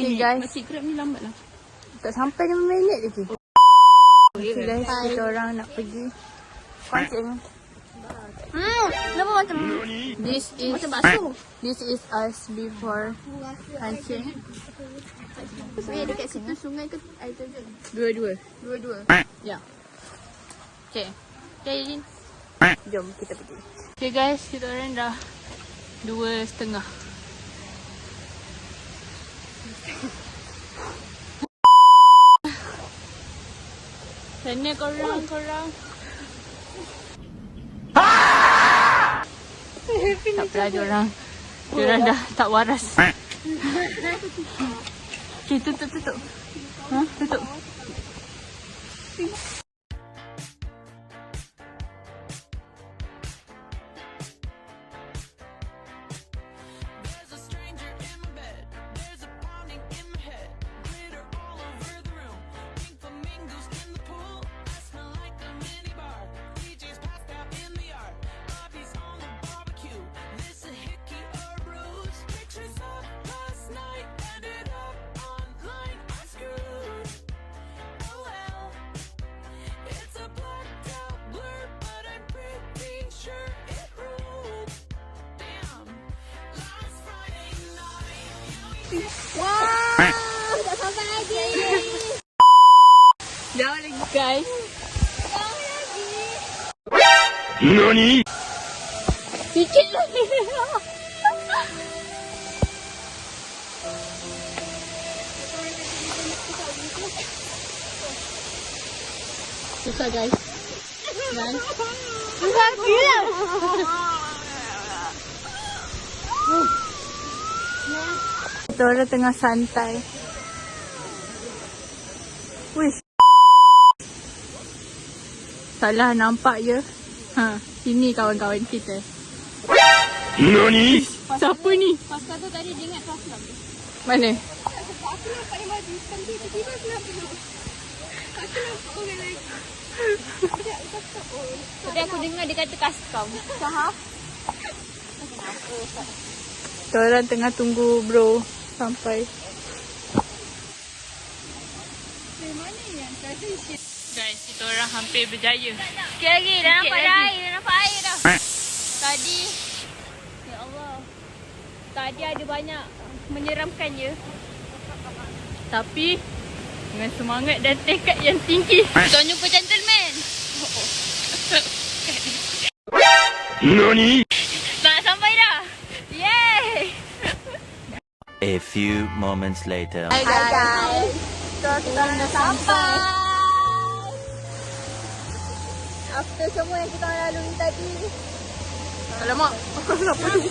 Okay guys, Makcik Grab ni lambat lah. tak sampai 5 minit lagi. Okay guys, kita orang nak pergi konsert. Kenapa macam This is macam bakso? This is us before konsert. Dekat situ sungai ke air terjun? Dua-dua. Ya. Okay. Okay, Jin. Jom kita pergi. Okay guys, kita orang dah 2:30. Sana korang. Tak apa lah diorang dah tak waras. Okay, tutup. Ha? Tutup. Wow! Tak sampai lagi. Jauh lagi guys. Jauh lagi. NANI?! Sikit lagi. Susah guys. Dan Susah gila. kita orang tengah santai. Wih. Salah nampak je. Sini kawan-kawan kita. NANI?! Siapa ni? Pasal tu tadi dia ingat kelas 6. Mana? Aku nampak dia maju. Tiba-tiba kenapa tu? Aku nampak orang lagi. Tapi aku dengar dia kata custom. Sahab? Kita orang tengah tunggu bro sampai. Guys, kita orang hampir berjaya. Sikit lagi. Dah nampak air. Dah nampak air dah. Tadi. Ya Allah. Tadi ada banyak menyeramkan je. Tapi dengan semangat dan tekad yang tinggi, Kita jumpa gentleman. NANI?! Nak sampai dah. Yeay. A few moments later. Hai guys. Kita dah sampai. After semua yang kita lalui tadi. Alamak. Kenapa ni?